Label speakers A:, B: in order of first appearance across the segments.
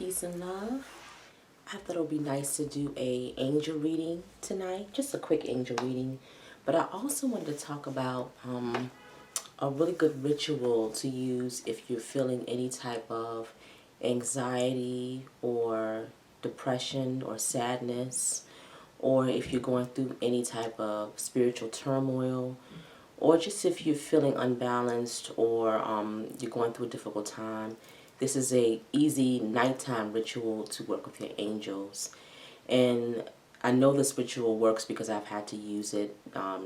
A: Peace and love. I thought it would be nice to do a angel reading tonight, just a quick angel reading. But I also wanted to talk about a really good ritual to use if you're feeling any type of anxiety or depression or sadness, or if you're going through any type of spiritual turmoil, or just if you're feeling unbalanced or you're going through a difficult time. This is a easy nighttime ritual to work with your angels. And I know this ritual works because I've had to use it a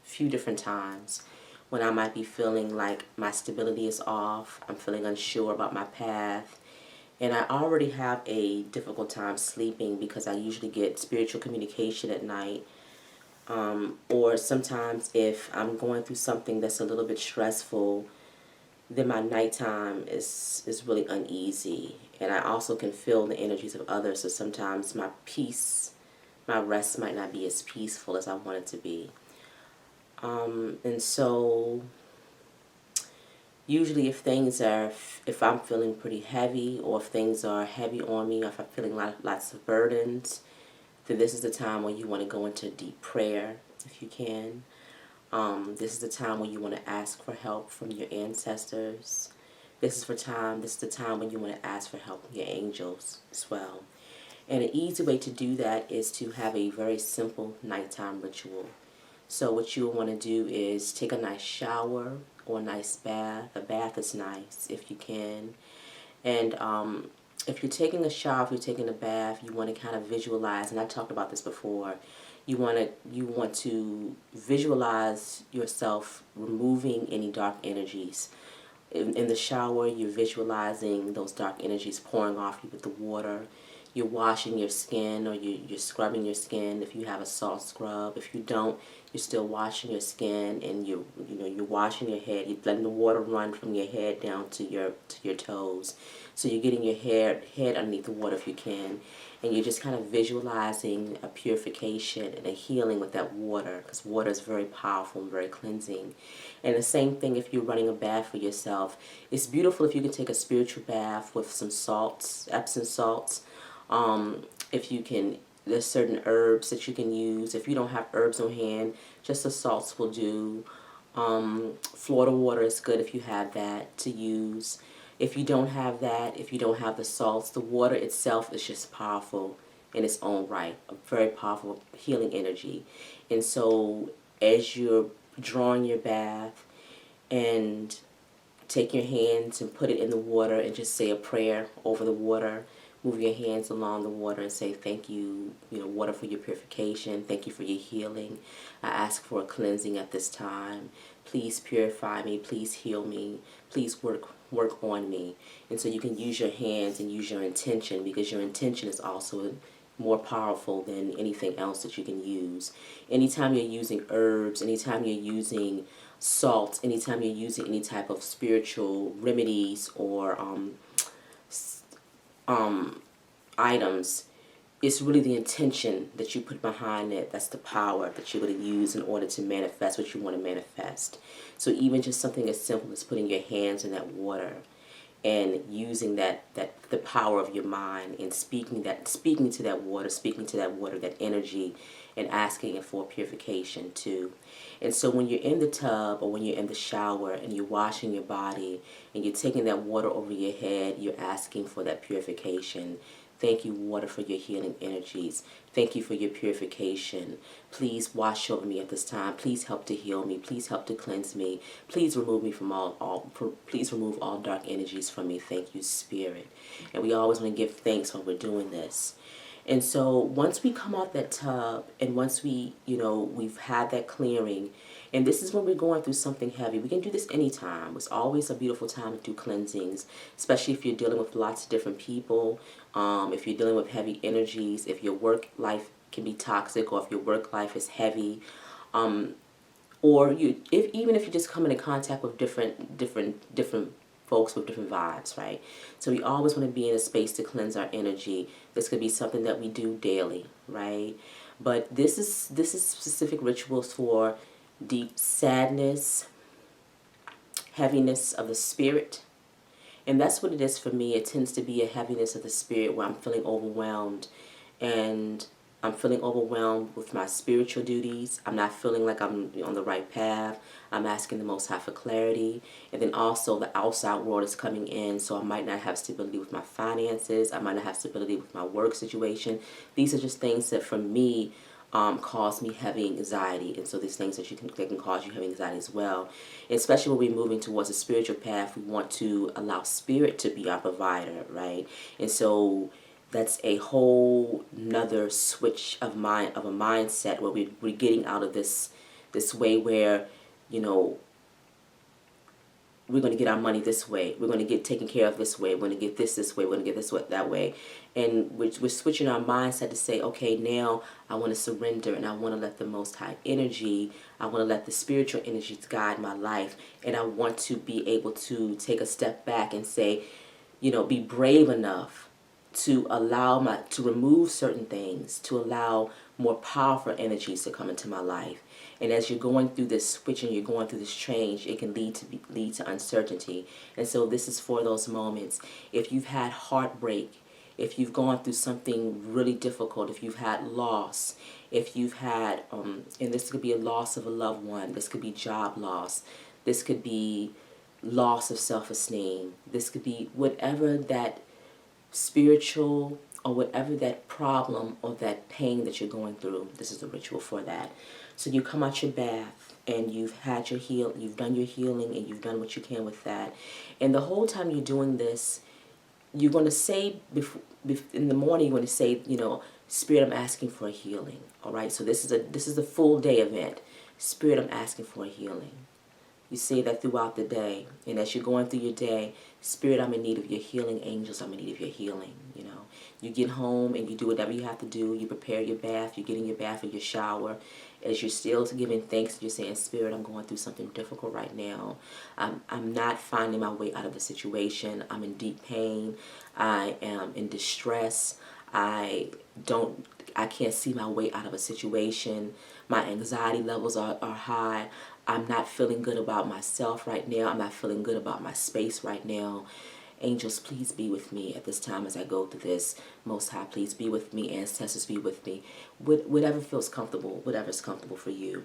A: few different times when I might be feeling like my stability is off, I'm feeling unsure about my path, and I already have a difficult time sleeping because I usually get spiritual communication at night. Or sometimes if I'm going through something that's a little bit stressful, then my nighttime is really uneasy. And I also can feel the energies of others, so sometimes my peace, my rest might not be as peaceful as I want it to be. And so usually if I'm feeling pretty heavy, or if things are heavy on me, or if I'm feeling lots of burdens, then this is the time when you want to go into deep prayer if you can. This is the time when you want to ask for help from your ancestors. This is the time when you want to ask for help from your angels as well. And an easy way to do that is to have a very simple nighttime ritual. So what you want to do is take a nice shower or a nice bath. A bath is nice if you can. And if you're taking a shower, if you're taking a bath, you want to kind of visualize, and I talked about this before, you want to visualize yourself removing any dark energies. In the shower, you're visualizing those dark energies pouring off you with the water. You're washing your skin, or you're scrubbing your skin if you have a salt scrub. If you don't, you're still washing your skin, and you're washing your head. You're letting the water run from your head down to your toes. So you're getting your head underneath the water if you can, and you're just kind of visualizing a purification and a healing with that water, because water is very powerful and very cleansing. And the same thing if you're running a bath for yourself. It's beautiful if you can take a spiritual bath with some salts, Epsom salts. If you can, there's certain herbs that you can use. If you don't have herbs on hand, just the salts will do. Florida water is good if you have that to use. If you don't have that, if you don't have the salts, the water itself is just powerful in its own right, a very powerful healing energy. And so as you're drawing your bath, and take your hands and put it in the water and just say a prayer over the water. Move your hands along the water and say, thank you, water, for your purification. Thank you for your healing. I ask for a cleansing at this time. Please purify me. Please heal me. Please work on me. And so you can use your hands and use your intention, because your intention is also more powerful than anything else that you can use. Anytime you're using herbs, anytime you're using salt, anytime you're using any type of spiritual remedies or items, it's really the intention that you put behind it that's the power that you're going to use in order to manifest what you want to manifest. So even just something as simple as putting your hands in that water and using the power of your mind and speaking to that water, that energy, and asking it for purification too. And so when you're in the tub or when you're in the shower and you're washing your body and you're taking that water over your head, you're asking for that purification. Thank you, water, for your healing energies. Thank you for your purification. Please wash over me at this time. Please help to heal me. Please help to cleanse me. Please remove me from please remove all dark energies from me. Thank you, Spirit. And we always want to give thanks when we're doing this. And so once we come out that tub, and once we've had that clearing, and this is when we're going through something heavy. We can do this anytime. It's always a beautiful time to do cleansings, especially if you're dealing with lots of different people, if you're dealing with heavy energies, if your work life can be toxic, or if your work life is heavy, or even if you just come into contact with different folks with different vibes, right? So we always want to be in a space to cleanse our energy. This could be something that we do daily, right? But this is specific rituals for deep sadness, heaviness of the spirit, And that's what it is for me. It tends to be a heaviness of the spirit where I'm feeling overwhelmed. And I'm feeling overwhelmed with my spiritual duties. I'm not feeling like I'm on the right path. I'm asking the Most High for clarity. And then also the outside world is coming in, so I might not have stability with my finances. I might not have stability with my work situation. These are just things that for me cause me heavy anxiety. And so these things that can cause you heavy anxiety as well. And especially when we're moving towards a spiritual path, we want to allow spirit to be our provider, right? And so that's a whole nother switch of mind, of a mindset where we're getting out of this way where, you know, we're going to get our money this way. We're going to get taken care of this way. We're going to get this way. We're going to get this way, that way. And we're switching our mindset to say, okay, now I want to surrender and I want to let the Most High energy, I want to let the spiritual energies guide my life. And I want to be able to take a step back and say, you know, be brave enough to to remove certain things, to allow more powerful energies to come into my life. And as you're going through this switch and you're going through this change, it can lead to uncertainty. And so this is for those moments. If you've had heartbreak, if you've gone through something really difficult, if you've had loss, if you've had, and this could be a loss of a loved one, this could be job loss, this could be loss of self-esteem, this could be whatever that spiritual or whatever that problem or that pain that you're going through, this is the ritual for that. So you come out your bath and you've done your healing and you've done what you can with that. And the whole time you're doing this, you're going to say, in the morning, you're going to say, you know, Spirit, I'm asking for a healing. All right, so this is a full day event. Spirit, I'm asking for a healing. You say that throughout the day. And as you're going through your day, Spirit, I'm in need of your healing. Angels, I'm in need of your healing. You know, you get home and you do whatever you have to do. You prepare your bath. You get in your bath or your shower. As you're still giving thanks, you're saying, Spirit, I'm going through something difficult right now. I'm not finding my way out of the situation. I'm in deep pain. I am in distress. I can't see my way out of a situation. My anxiety levels are high. I'm not feeling good about myself right now. I'm not feeling good about my space right now. Angels, please be with me at this time as I go through this. Most High, please be with me. Ancestors, be with me. Whatever feels comfortable, whatever's comfortable for you.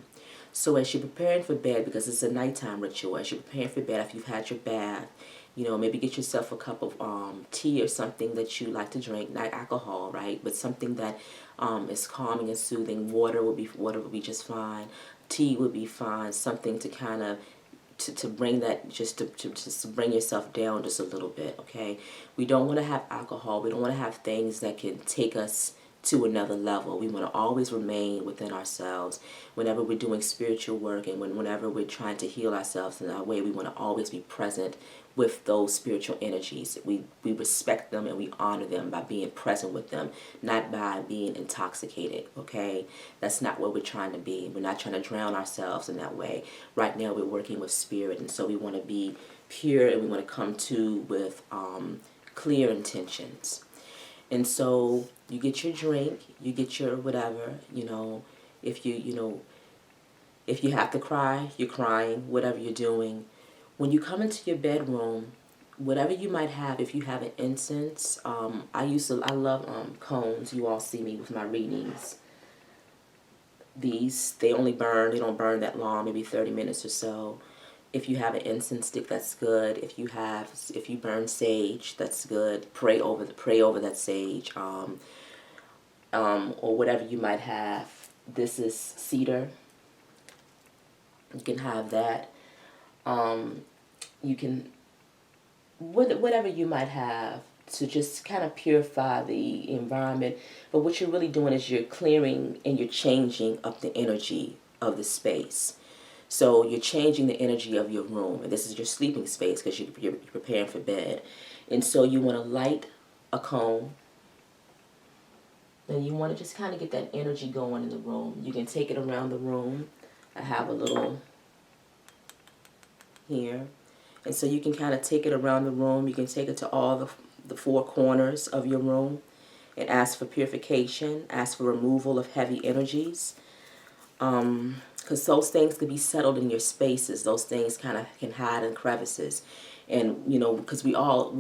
A: So as you're preparing for bed, because it's a nighttime ritual, as you're preparing for bed, after you've had your bath, you know, maybe get yourself a cup of tea or something that you like to drink, not alcohol, right? But something that is calming and soothing. Water would be just fine. Tea would be fine. Something to kind of to bring that, just to bring yourself down just a little bit, okay? We don't want to have alcohol. We don't want to have things that can take us to another level. We want to always remain within ourselves. Whenever we're doing spiritual work and whenever we're trying to heal ourselves in our way, we want to always be present with those spiritual energies. We respect them and we honor them by being present with them, not by being intoxicated, okay? That's not what we're trying to be. We're not trying to drown ourselves in that way. Right now we're working with spirit, and so we want to be pure and we want to come to with clear intentions. And so you get your drink, you get your whatever, you know, if if you have to cry, you're crying, whatever you're doing. When you come into your bedroom, whatever you might have, if you have an incense, I love cones. You all see me with my readings. They don't burn that long, maybe 30 minutes or so. If you have an incense stick, that's good. If you burn sage, that's good. Pray over that sage, or whatever you might have. This is cedar. You can have that. You can whatever you might have to just kind of purify the environment. But what you're really doing is you're clearing and you're changing up the energy of the space. So you're changing the energy of your room, and this is your sleeping space because you're preparing for bed. And so you want to light a cone, and you want to just kind of get that energy going in the room. You can take it around the room. I have a little here. And so you can kind of take it around the room. You can take it to all the four corners of your room and ask for purification, ask for removal of heavy energies. because those things could be settled in your spaces. Those things kind of can hide in crevices. And, you know, because we all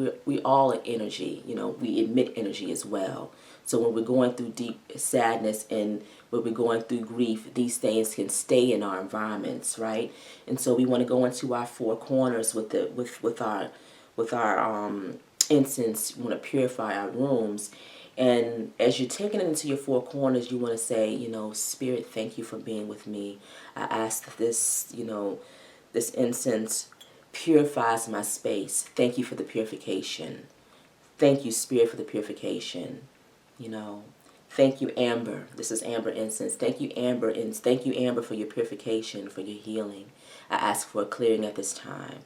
A: are energy, you know, we emit energy as well. So when we're going through deep sadness and when we're going through grief, these things can stay in our environments, right? And so we want to go into our four corners with our incense. We want to purify our rooms. And as you're taking it into your four corners, you want to say, you know, Spirit, thank you for being with me. I ask that this, you know, this incense purifies my space. Thank you for the purification. Thank you, Spirit, for the purification. You know, thank you, Amber. This is Amber incense. Thank you, Amber, and thank you, Amber, for your purification, for your healing. I ask for a clearing at this time.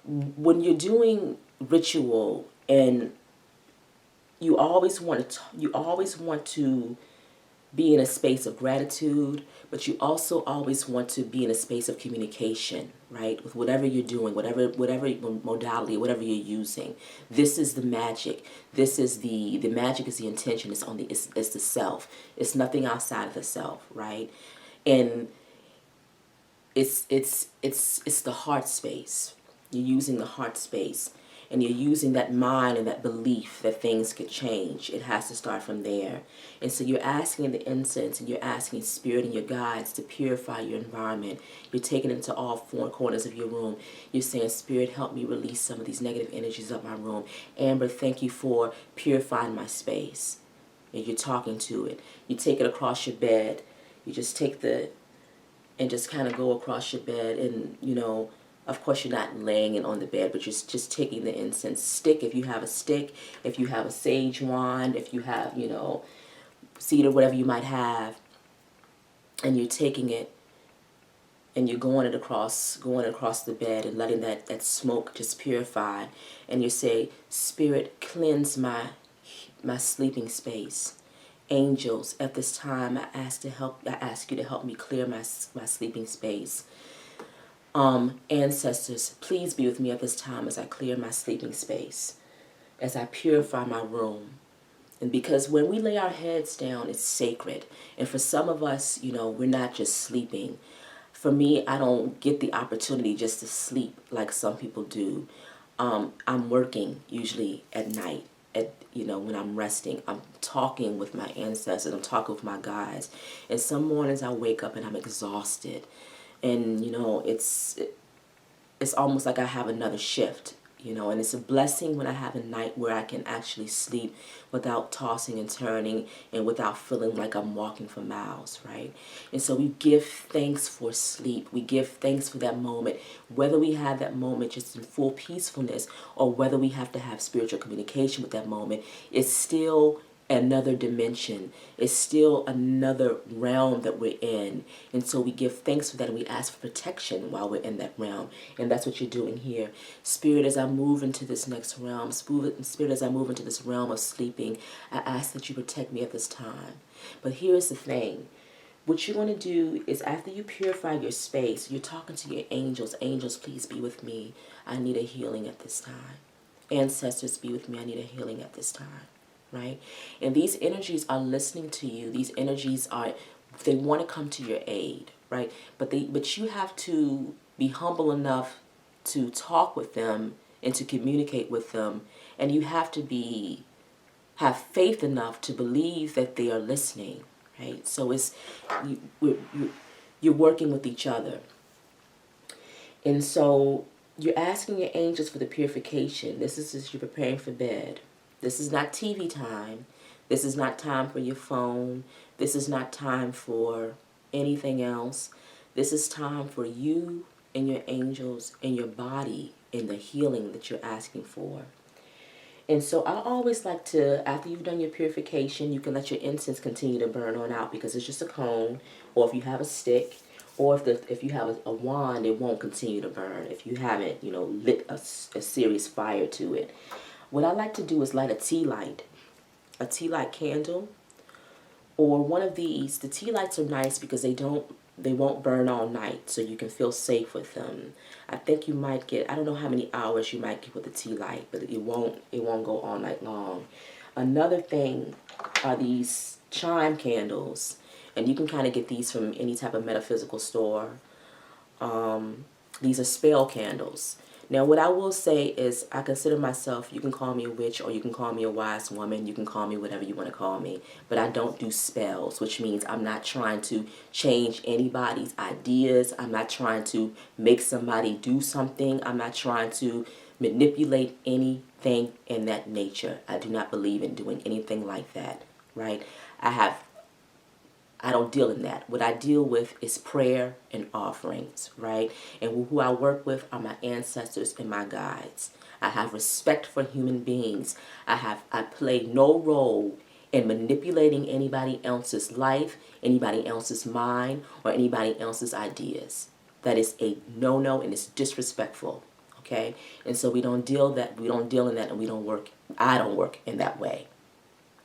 A: When you're doing ritual, and you always want to be in a space of gratitude, but you also always want to be in a space of communication, right? With whatever you're doing, whatever modality, whatever you're using. This is the magic. This is the magic is the intention. It's the self. It's nothing outside of the self, right? And it's the heart space. You're using the heart space. And you're using that mind and that belief that things could change. It has to start from there. And so you're asking the incense and you're asking Spirit and your guides to purify your environment. You're taking it into all four corners of your room. You're saying, Spirit, help me release some of these negative energies of my room. Amber, thank you for purifying my space. And you're talking to it. You take it across your bed. You just take and just kind of go across your bed and, you know, of course, you're not laying it on the bed, but you're just taking the incense stick. If you have a stick, if you have a sage wand, if you have, you know, cedar, whatever you might have, and you're taking it and you're going across the bed and letting that smoke just purify. And you say, Spirit, cleanse my sleeping space. Angels, at this time, I ask you to help me clear my sleeping space. Ancestors, please be with me at this time as I clear my sleeping space, as I purify my room. And because when we lay our heads down, it's sacred. And for some of us, you know, we're not just sleeping. For me, I don't get the opportunity just to sleep like some people do. I'm working usually at night, when I'm resting. I'm talking with my ancestors. I'm talking with my guides. And some mornings I wake up and I'm exhausted. And, you know, it's almost like I have another shift, you know, and it's a blessing when I have a night where I can actually sleep without tossing and turning and without feeling like I'm walking for miles, right? And so we give thanks for sleep. We give thanks for that moment, whether we have that moment just in full peacefulness or whether we have to have spiritual communication with that moment. It's still another dimension. It's still another realm that we're in. And so we give thanks for that and we ask for protection while we're in that realm. And that's what you're doing here. Spirit, as I move into this next realm, Spirit, as I move into this realm of sleeping, I ask that you protect me at this time. But here's the thing. What you're going to do is after you purify your space, you're talking to your angels. Angels, please be with me. I need a healing at this time. Ancestors, be with me. I need a healing at this time. Right? And these energies are listening to you. These energies they want to come to your aid, right? But you have to be humble enough to talk with them and to communicate with them. And you have to have faith enough to believe that they are listening, right? So you're working with each other. And so you're asking your angels for the purification. This is as you're preparing for bed. This is not TV time. This is not time for your phone. This is not time for anything else. This is time for you and your angels and your body and the healing that you're asking for. And so I always like to, after you've done your purification, you can let your incense continue to burn on out because it's just a cone, or if you have a stick, or if you have a wand, it won't continue to burn if you haven't, lit a serious fire to it. What I like to do is light a tea light candle, or one of these. The tea lights are nice because they won't burn all night, so you can feel safe with them. I think you might get, I don't know how many hours you might get with a tea light, but it won't go all night long. Another thing are these Chime candles. And you can kind of get these from any type of metaphysical store. These are spell candles. Now, what I will say is I consider myself, you can call me a witch or you can call me a wise woman. You can call me whatever you want to call me. But I don't do spells, which means I'm not trying to change anybody's ideas. I'm not trying to make somebody do something. I'm not trying to manipulate anything in that nature. I do not believe in doing anything like that, right? I don't deal in that. What I deal with is prayer and offerings, right? And who I work with are my ancestors and my guides. I have respect for human beings. I play no role in manipulating anybody else's life, anybody else's mind, or anybody else's ideas. That is a no-no and it's disrespectful. Okay? And so we don't deal in that, and I don't work in that way.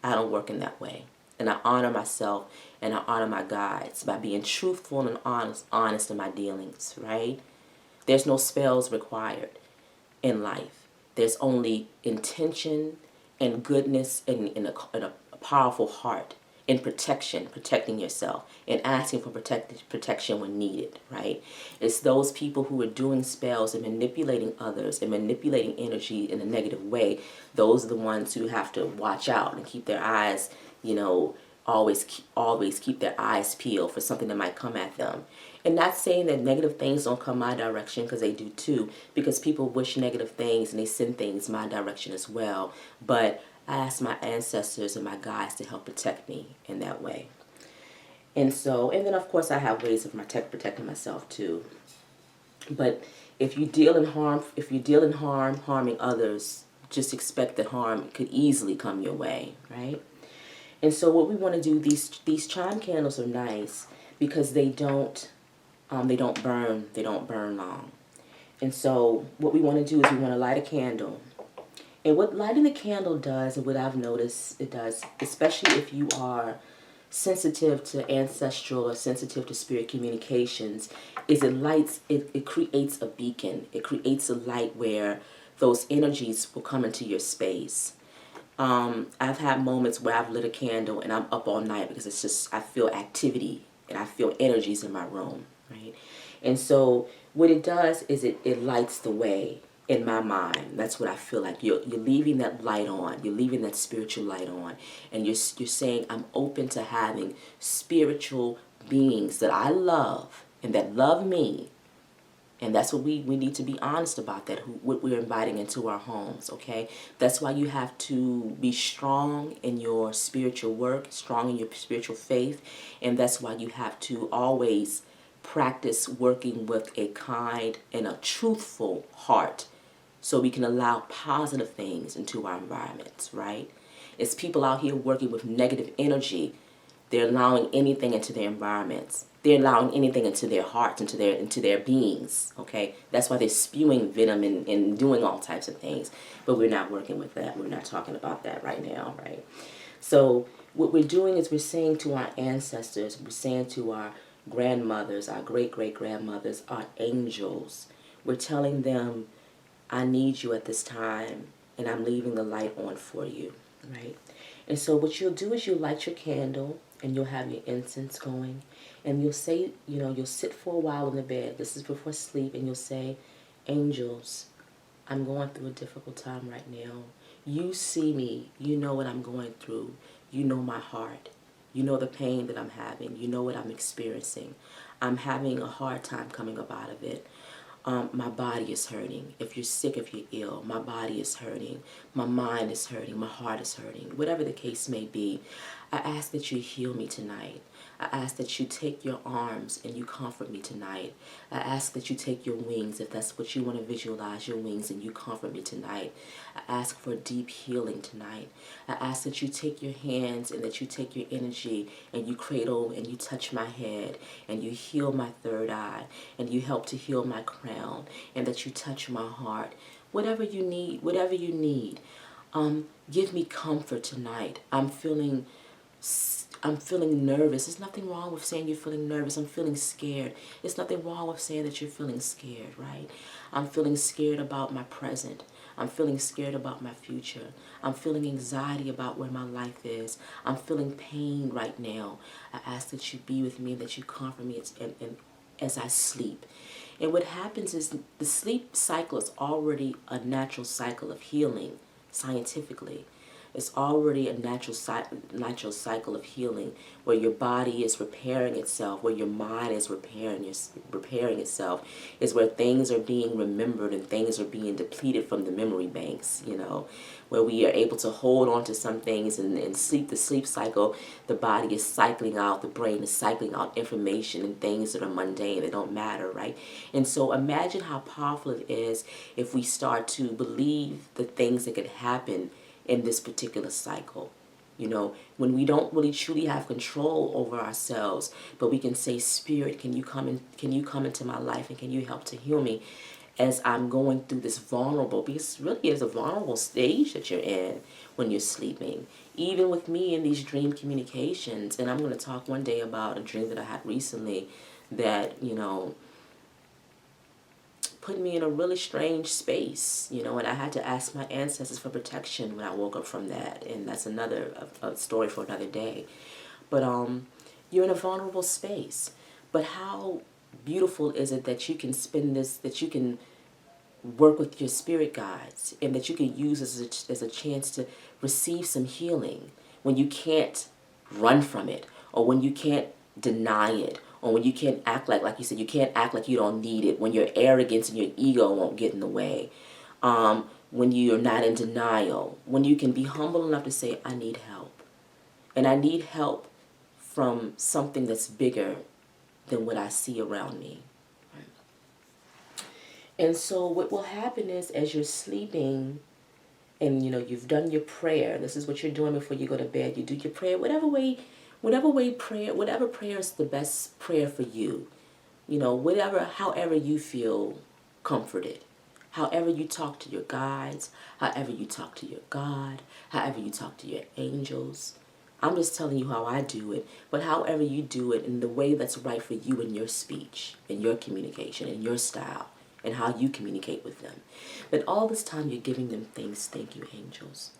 A: I don't work in that way. And I honor myself and I honor my guides by being truthful and honest in my dealings, right? There's no spells required in life. There's only intention and goodness and a powerful heart and protecting yourself and asking for protection when needed, right? It's those people who are doing spells and manipulating others and manipulating energy in a negative way. Those are the ones who have to watch out and keep their eyes, always keep their eyes peeled for something that might come at them. And not saying that negative things don't come my direction, because they do too, because people wish negative things and they send things my direction as well. But I ask my ancestors and my guides to help protect me in that way. And then of course I have ways of protecting myself too. But if you deal in harming others, just expect that harm could easily come your way, right? And so what we want to do, these chime candles are nice because they don't burn long. And so what we want to do is we want to light a candle. And what lighting the candle does, and what I've noticed it does, especially if you are sensitive to ancestral or sensitive to spirit communications, is it creates a beacon. It creates a light where those energies will come into your space. I've had moments where I've lit a candle and I'm up all night because it's just, I feel activity and I feel energies in my room, right? And so what it does is it lights the way in my mind. That's what I feel like. You're leaving that light on. You're leaving that spiritual light on. And you're saying, I'm open to having spiritual beings that I love and that love me. And that's what we need to be honest about, that what we're inviting into our homes, okay? That's why you have to be strong in your spiritual work, strong in your spiritual faith, and that's why you have to always practice working with a kind and a truthful heart so we can allow positive things into our environments, right? It's people out here working with negative energy. They're allowing anything into their environments. They're allowing anything into their hearts, into their beings, okay? That's why they're spewing venom and doing all types of things. But we're not working with that. We're not talking about that right now, right? So what we're doing is we're saying to our ancestors, we're saying to our grandmothers, our great-great-grandmothers, our angels, we're telling them, I need you at this time, and I'm leaving the light on for you, right? And so what you'll do is you'll light your candle, and you'll have your incense going, and you'll say, you'll sit for a while in the bed. This is before sleep, and you'll say, angels, I'm going through a difficult time right now. You see me. You know what I'm going through. You know my heart. You know the pain that I'm having. You know what I'm experiencing. I'm having a hard time coming up out of it. My body is hurting. If you're sick, if you're ill, my body is hurting. My mind is hurting. My heart is hurting. Whatever the case may be, I ask that you heal me tonight. I ask that you take your arms and you comfort me tonight. I ask that you take your wings, if that's what you want to visualize, your wings, and you comfort me tonight. I ask for deep healing tonight. I ask that you take your hands and that you take your energy and you cradle and you touch my head and you heal my third eye and you help to heal my crown and that you touch my heart. Whatever you need, give me comfort tonight. I'm feeling nervous. There's nothing wrong with saying you're feeling nervous. I'm feeling scared. There's nothing wrong with saying that you're feeling scared, right? I'm feeling scared about my present. I'm feeling scared about my future. I'm feeling anxiety about where my life is. I'm feeling pain right now. I ask that you be with me, that you comfort me as I sleep. And what happens is the sleep cycle is already a natural cycle of healing scientifically. It's already a natural cycle of healing where your body is repairing itself, where your mind is repairing itself, is where things are being remembered and things are being depleted from the memory banks, where we are able to hold on to some things and sleep, the sleep cycle, the body is cycling out, the brain is cycling out information and things that are mundane, that don't matter, right? And so imagine how powerful it is if we start to believe the things that could happen in this particular cycle. When we don't really truly have control over ourselves, but we can say, Spirit, can you come into my life and can you help to heal me as I'm going through this vulnerable, because really it's a vulnerable stage that you're in when you're sleeping. Even with me in these dream communications, and I'm going to talk one day about a dream that I had recently that, put me in a really strange space, and I had to ask my ancestors for protection when I woke up from that, and that's a story for another day. But you're in a vulnerable space. But how beautiful is it that you can that you can work with your spirit guides, and that you can use as a chance to receive some healing when you can't run from it, or when you can't deny it, or when you can't act like you said, you can't act like you don't need it, when your arrogance and your ego won't get in the way, when you're not in denial, when you can be humble enough to say, I need help. And I need help from something that's bigger than what I see around me. And so what will happen is, as you're sleeping and you've done your prayer, this is what you're doing before you go to bed, you do your prayer, whatever prayer is the best prayer for you. However you feel comforted. However you talk to your guides, however you talk to your God, however you talk to your angels. I'm just telling you how I do it, but however you do it in the way that's right for you in your speech, in your communication, in your style, and how you communicate with them. But all this time you're giving them things. Thank you, angels.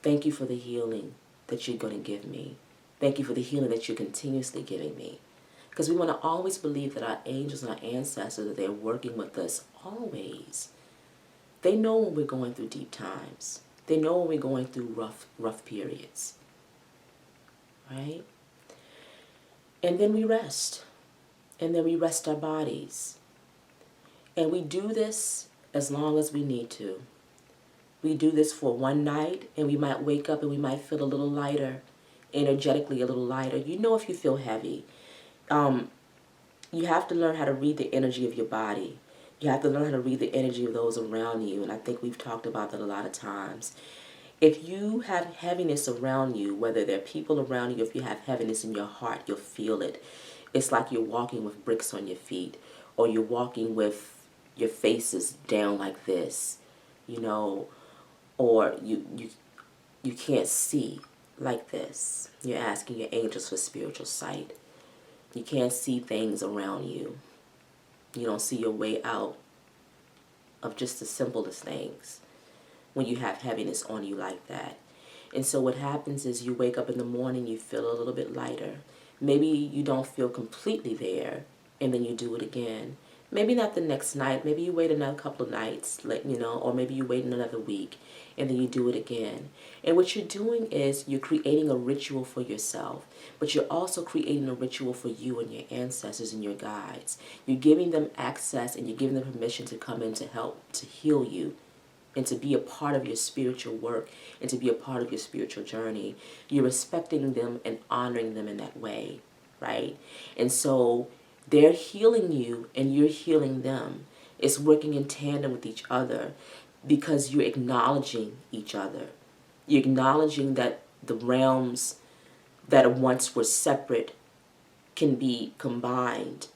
A: Thank you for the healing that you're going to give me. Thank you for the healing that you're continuously giving me. Because we want to always believe that our angels and our ancestors, that they're working with us always. They know when we're going through deep times. They know when we're going through rough periods. Right? And then we rest. And then we rest our bodies. And we do this as long as we need to. We do this for one night, and we might wake up and we might feel a little lighter, energetically a little lighter. If you feel heavy. You have to learn how to read the energy of your body. You have to learn how to read the energy of those around you, and I think we've talked about that a lot of times. If you have heaviness around you, whether there are people around you, if you have heaviness in your heart, you'll feel it. It's like you're walking with bricks on your feet, or you're walking with your face is down like this, or you can't see like this. You're asking your angels for spiritual sight. You can't see things around you. You don't see your way out of just the simplest things when you have heaviness on you like that. And so what happens is you wake up in the morning, you feel a little bit lighter. Maybe you don't feel completely there, and then you do it again. Maybe not the next night. Maybe you wait another couple of nights, or maybe you wait another week, and then you do it again. And what you're doing is you're creating a ritual for yourself, but you're also creating a ritual for you and your ancestors and your guides. You're giving them access, and you're giving them permission to come in to help to heal you, and to be a part of your spiritual work, and to be a part of your spiritual journey. You're respecting them and honoring them in that way, right? And so they're healing you and you're healing them. It's working in tandem with each other because you're acknowledging each other. You're acknowledging that the realms that once were separate can be combined.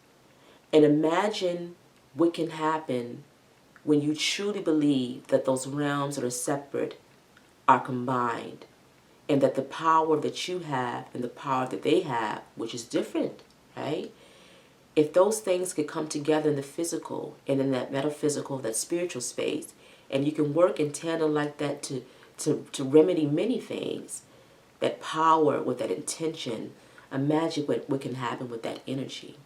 A: And imagine what can happen when you truly believe that those realms that are separate are combined, and that the power that you have and the power that they have, which is different, right? If those things could come together in the physical and in that metaphysical, that spiritual space, And you can work in tandem like that to remedy many things. That power with that intention, imagine what can happen with that energy.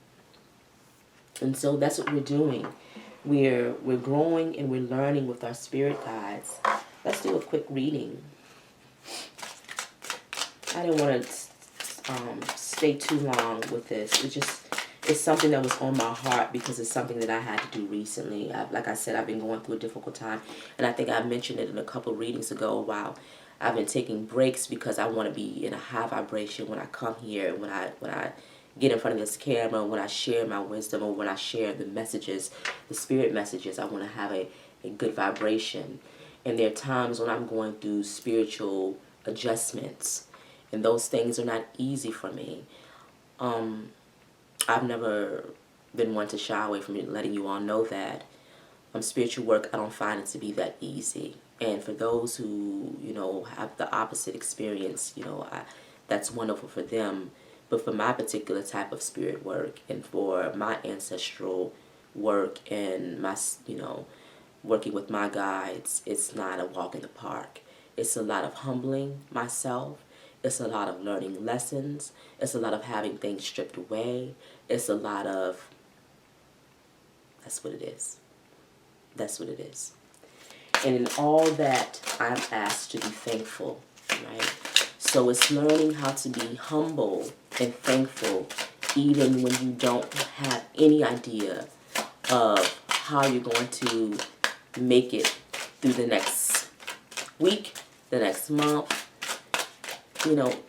A: And so that's what we're doing. We're growing and we're learning with our spirit guides. Let's do a quick reading. I didn't want to stay too long with this. It's something that was on my heart because it's something that I had to do recently. Like I said, I've been going through a difficult time, and I think I mentioned it in a couple of readings ago. Wow, I've been taking breaks because I want to be in a high vibration when I come here, when I get in front of this camera, when I share my wisdom, or when I share the messages, the spirit messages. I want to have a good vibration. And there are times when I'm going through spiritual adjustments, and those things are not easy for me. I've never been one to shy away from letting you all know that spiritual work, I don't find it to be that easy. And for those who, have the opposite experience, that's wonderful for them. But for my particular type of spirit work and for my ancestral work and my, working with my guides, it's not a walk in the park. It's a lot of humbling myself. It's a lot of learning lessons. It's a lot of having things stripped away. It's a lot of, that's what it is. That's what it is. And in all that, I'm asked to be thankful, right? So it's learning how to be humble and thankful even when you don't have any idea of how you're going to make it through the next week, the next month.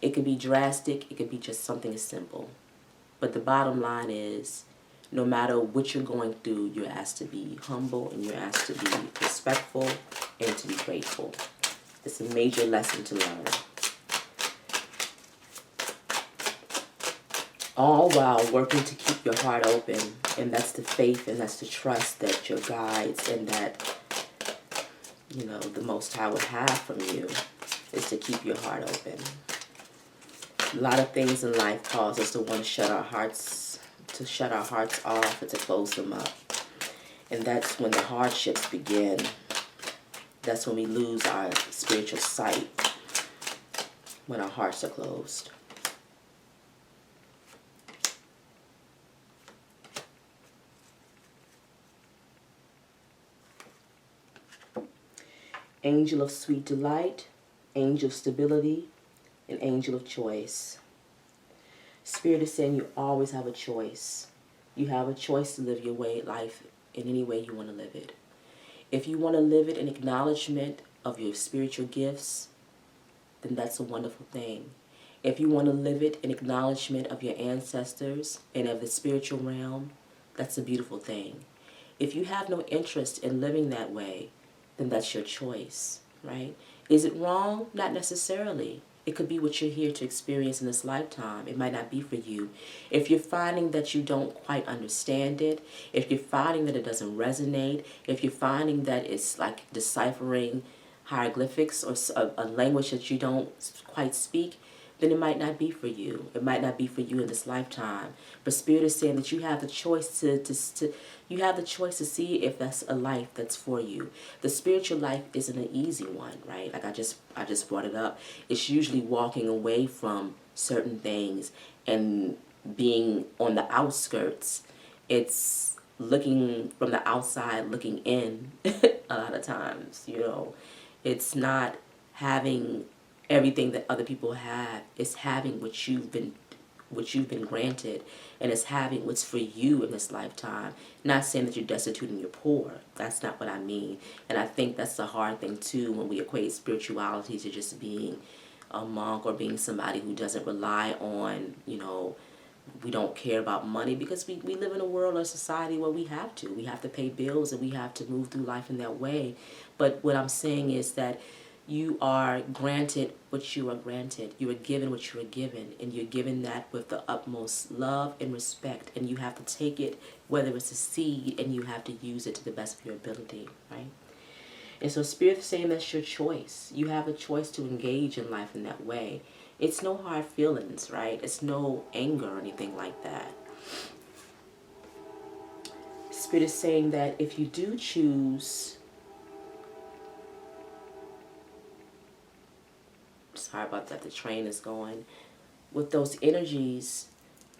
A: It could be drastic. It could be just something as simple. But the bottom line is, no matter what you're going through, you're asked to be humble and you're asked to be respectful and to be grateful. It's a major lesson to learn. All while working to keep your heart open. And that's the faith and that's the trust that your guides and that, the Most High would have from you is to keep your heart open. A lot of things in life cause us to want to shut our hearts off and to close them up. And that's when the hardships begin. That's when we lose our spiritual sight, when our hearts are closed. Angel of sweet delight, angel of stability, and angel of choice. Spirit is saying you always have a choice. You have a choice to live your life in any way you want to live it. If you want to live it in acknowledgement of your spiritual gifts, then that's a wonderful thing. If you want to live it in acknowledgement of your ancestors and of the spiritual realm, that's a beautiful thing. If you have no interest in living that way, then that's your choice, right? Is it wrong? Not necessarily. It could be what you're here to experience in this lifetime. It might not be for you. If you're finding that you don't quite understand it, if you're finding that it doesn't resonate, if you're finding that it's like deciphering hieroglyphics or a language that you don't quite speak, then it might not be for you. It might not be for you in this lifetime. But Spirit is saying that you have the choice you have the choice to see if that's a life that's for you. The spiritual life isn't an easy one, right? Like I just brought it up. It's usually walking away from certain things and being on the outskirts. It's looking from the outside, looking in a lot of times, It's not having everything that other people have. It's having what you've been granted, and it's having what's for you in this lifetime. Not saying that you're destitute and you're poor. That's not what I mean. And I think that's the hard thing too when we equate spirituality to just being a monk or being somebody who doesn't rely on, we don't care about money, because we live in a world or society where we have to pay bills and we have to move through life in that way. But what I'm saying is that you are granted what you are granted. You are given what you are given, and you're given that with the utmost love and respect, and you have to take it, whether it's a seed, and you have to use it to the best of your ability, right? And so Spirit is saying that's your choice. You have a choice to engage in life in that way. It's no hard feelings, right? It's no anger or anything like that. Spirit is saying that if you do choose Sorry about that. The train is going. With those energies,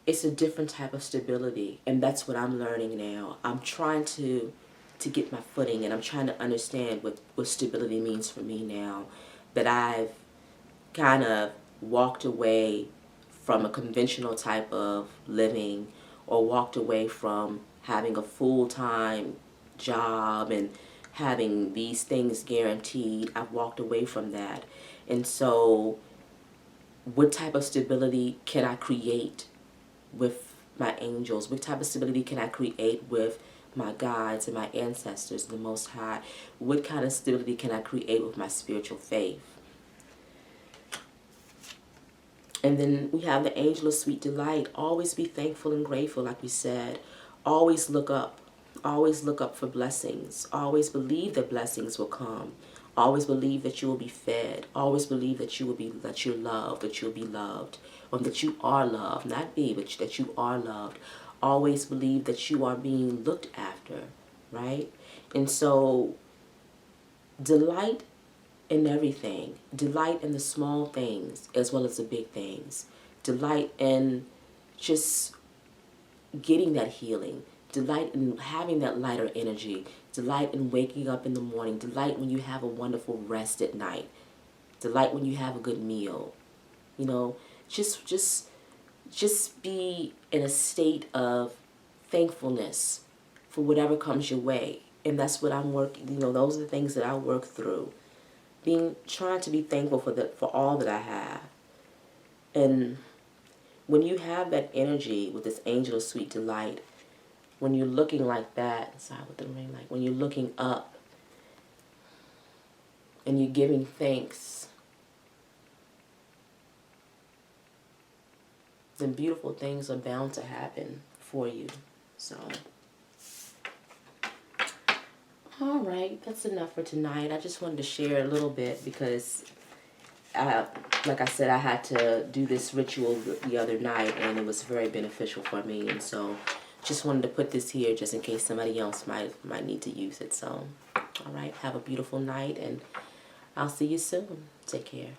A: it's a different type of stability, and that's what I'm learning now. I'm trying to get my footing, and I'm trying to understand what stability means for me now that I've kind of walked away from a conventional type of living, or walked away from having a full-time job and having these things guaranteed. I've walked away from that. And so what type of stability can I create with my angels? What type of stability can I create with my guides and my ancestors, the Most High? What kind of stability can I create with my spiritual faith? And then we have the angel of sweet delight. Always be thankful and grateful, like we said. Always look up. Always look up for blessings. Always believe that blessings will come. Always believe that you will be fed. Always believe that that you're loved, that you'll be loved, or that you are loved, not be, but that you are loved. Always believe that you are being looked after, right? And so delight in everything. Delight in the small things as well as the big things. Delight in just getting that healing. Delight in having that lighter energy. Delight in waking up in the morning. Delight when you have a wonderful rest at night. Delight when you have a good meal. You know, just be in a state of thankfulness for whatever comes your way. And that's what I'm working, those are the things that I work through. Trying to be thankful for all that I have. And when you have that energy with this angel of sweet delight, when you're looking like that, sorry with the ring light, when you're looking up and you're giving thanks, then beautiful things are bound to happen for you. So, all right, that's enough for tonight. I just wanted to share a little bit because, like I said, I had to do this ritual the other night, and it was very beneficial for me. And so, just wanted to put this here just in case somebody else might need to use it. So, all right, have a beautiful night, and I'll see you soon. Take care.